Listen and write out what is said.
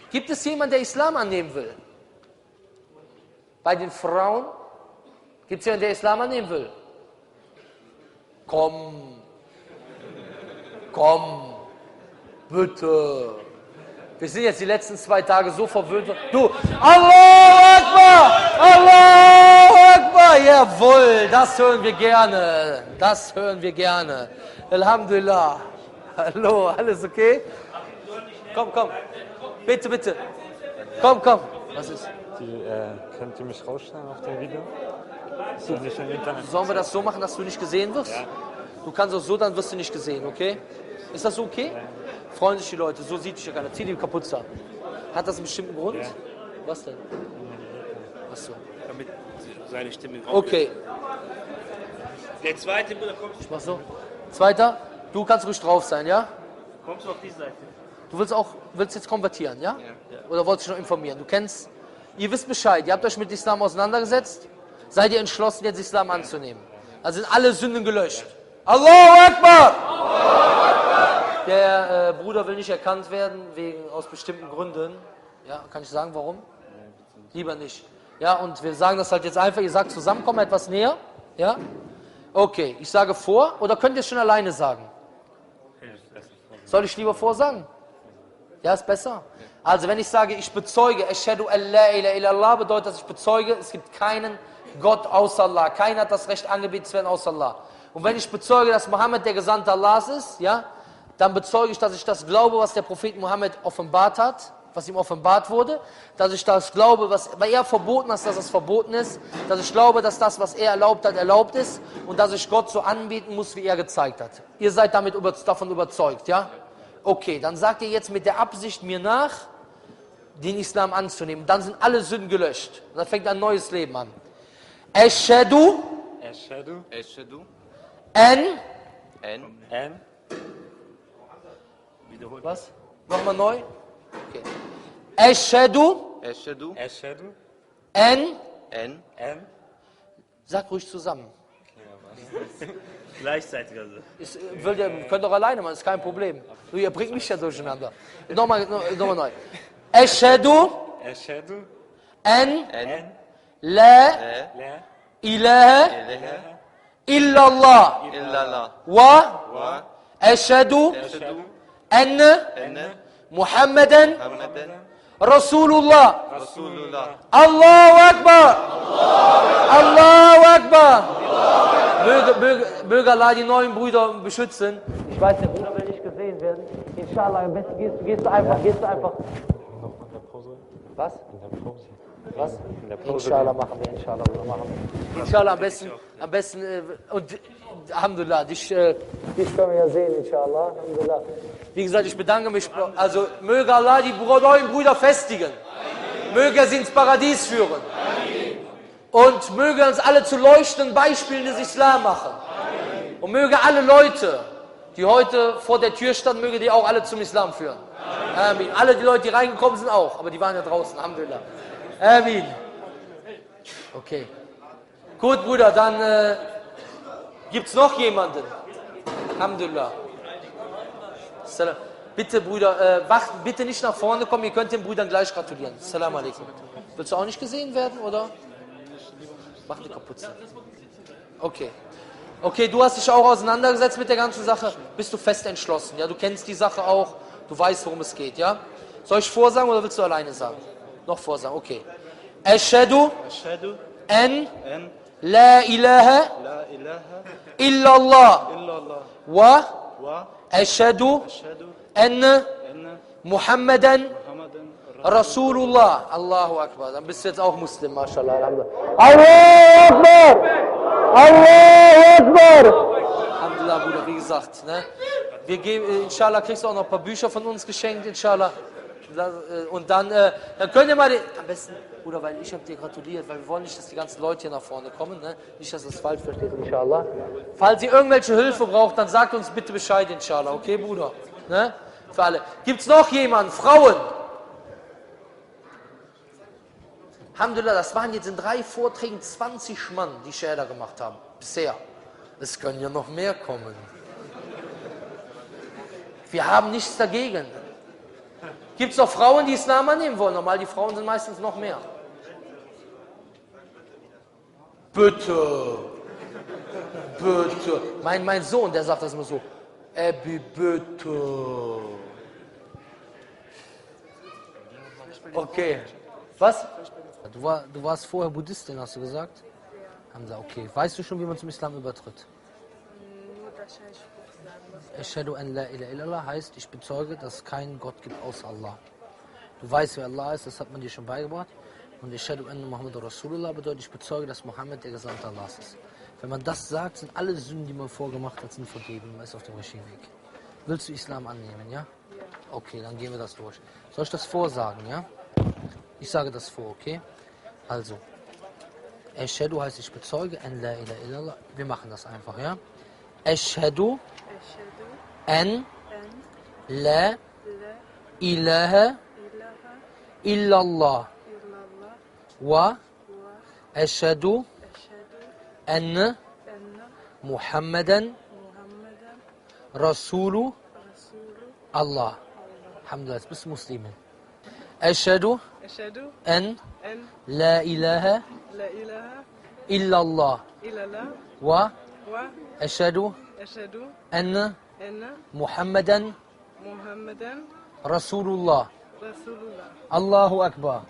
Gibt es jemanden, der Islam annehmen will? Bei den Frauen? Gibt es jemanden, der Islam annehmen will? Komm. Komm. Bitte. Wir sind jetzt die letzten 2 Tage so verwöhnt. Du, Allahu Akbar! Allahu Akbar! Jawohl, das hören wir gerne. Das hören wir gerne. Alhamdulillah. Hallo, alles okay? Komm, komm. Bitte, bitte. Komm, komm. Was ist? Könnt ihr mich rausschneiden auf dem Video? Ist das nicht im Internet? Sollen wir das so machen, dass du nicht gesehen wirst? Ja. Du kannst auch so, dann wirst du nicht gesehen, okay? Ist das okay? Ja. Freuen sich die Leute, so sieht dich ja keiner. Zieh die Kapuze an. Hat das einen bestimmten Grund? Ja. Was denn? Achso. Damit seine Stimme Okay, Der zweite Bruder, kommst ich mach so. Zweiter, du kannst ruhig drauf sein, ja? du auf die Seite? Du willst jetzt konvertieren, ja? Oder wolltest du dich noch informieren? Ihr wisst Bescheid, ihr habt euch mit Islam auseinandergesetzt? Seid ihr entschlossen, jetzt Islam anzunehmen? Also sind alle Sünden gelöscht. Allahu Akbar! Der Bruder will nicht erkannt werden, aus bestimmten Gründen. Ja, kann ich sagen, warum? Lieber nicht. Ja, und wir sagen das halt jetzt einfach, ihr sagt zusammen, komm etwas näher. Ja? Okay, ich sage vor, oder könnt ihr es schon alleine sagen? Soll ich lieber vorsagen? Ja, ist besser. Also wenn ich sage, ich bezeuge, Ashhadu an la ilaha illallah, bedeutet das, ich bezeuge, es gibt keinen Gott außer Allah. Keiner hat das Recht, angebetet zu werden außer Allah. Und wenn ich bezeuge, dass Mohammed der Gesandte Allahs ist, ja, dann bezeuge ich, dass ich das glaube, was der Prophet Mohammed offenbart hat, was ihm offenbart wurde, dass ich das glaube, was er verboten hat, dass es verboten ist, dass ich glaube, dass das, was er erlaubt hat, erlaubt ist und dass ich Gott so anbeten muss, wie er gezeigt hat. Ihr seid davon überzeugt, ja? Okay, dann sagt ihr jetzt mit der Absicht mir nach, den Islam anzunehmen. Dann sind alle Sünden gelöscht. Und dann fängt ein neues Leben an. Ashhadu an Wiederholt. Was? Nochmal neu? Okay. Ashhadu an Sag ruhig zusammen. Gleichzeitig also. Könnt doch alleine machen, ist kein Problem. Du, ihr bringt mich ja durcheinander. Nochmal neu. Ashhadu an la ilaha illallah wa ashhadu anna Muhammadan Rasulullah. Allahu Akbar. Allahu Akbar. Möge Allah die neuen Brüder beschützen. Ich weiß, der Bruder will nicht gesehen werden. Inshallah, am besten gehst du einfach. Noch in der Pause? Was? In der Pause. Was? In der Pause. Inshallah machen wir, Inshallah, Bruder, machen wir. Inshallah, am besten, und Alhamdulillah, dich können wir ja sehen, Inshallah, Alhamdulillah. Wie gesagt, ich bedanke mich, also möge Allah die neuen Brüder festigen. Möge er sie ins Paradies führen. Und möge uns alle zu leuchtenden Beispielen des Islam machen. Und möge alle Leute, die heute vor der Tür standen, möge die auch alle zum Islam führen. Amin. Alle die Leute, die reingekommen sind, auch. Aber die waren ja draußen, Alhamdulillah. Amin. Okay. Gut, Bruder, dann gibt es noch jemanden. Alhamdulillah. Salam. Bitte, Brüder, bitte nicht nach vorne kommen, ihr könnt den Brüdern gleich gratulieren. Salam alaikum. Willst du auch nicht gesehen werden, oder? Mach die Kapuze. Okay. Okay, du hast dich auch auseinandergesetzt mit der ganzen Sache. Bist du fest entschlossen, ja? Du kennst die Sache auch, du weißt, worum es geht, ja? Soll ich vorsagen oder willst du alleine sagen? Noch vorsagen, okay. Ashhadu an la ilaha illallah wa ashhadu anna Muhammadan Rasulullah. Allahu Akbar. Dann bist du jetzt auch Muslim, mashallah. Allahu Akbar! Allahu Akbar! Alhamdulillah, Bruder, wie gesagt. Ne? Wir geben, inshallah, kriegst du auch noch ein paar Bücher von uns geschenkt, inshallah. Und dann könnt ihr mal am besten, Bruder, weil ich habe dir gratuliert, weil wir wollen nicht, dass die ganzen Leute hier nach vorne kommen, ne? Nicht, dass das falsch versteht, inshallah. Falls ihr irgendwelche Hilfe braucht, dann sagt uns bitte Bescheid, inshallah, okay, Bruder? Ne? Für alle. Gibt es noch jemanden? Frauen? Alhamdulillah, das waren jetzt in 3 Vorträgen 20 Mann, die Schäder gemacht haben. Bisher. Es können ja noch mehr kommen. Wir haben nichts dagegen. Gibt es auch Frauen, die Islam annehmen wollen? Normal, die Frauen sind meistens noch mehr. Bitte. Bitte. Mein Sohn, der sagt das immer so. Bitte. Okay. Was? Du warst vorher Buddhistin, hast du gesagt? Hamza, okay. Weißt du schon, wie man zum Islam übertritt? Nur das Spruch sagen. Ashhadu an la ilaha illallah heißt, ich bezeuge, dass es keinen Gott gibt außer Allah. Du weißt, wer Allah ist, das hat man dir schon beigebracht. Und Ashhadu anna Muhammadur Rasulullah bedeutet, ich bezeuge, dass Mohammed der Gesandte Allahs ist. Wenn man das sagt, sind alle Sünden, die man vorgemacht hat, sind vergeben. Man ist auf dem richtigen Weg. Willst du Islam annehmen, ja? Okay, dann gehen wir das durch. Soll ich das vorsagen, ja? Ich sage das vor, okay? Also, Ashhadu heißt, ich bezeuge, an la ilaha illallah. Wir machen das einfach, ja? Ashhadu an la ilaha illallah. Wa ashhadu anna Muhammadan Rasulu Allah. Alhamdulillah, jetzt bist du Muslimin. Ashhadu أشهد an أن la ilaha لا إله illallah. إلا الله Wa ashhadu وأشهد anna أن Muhammadan محمدا Rasulullah. رسول الله. Allahu Akbar.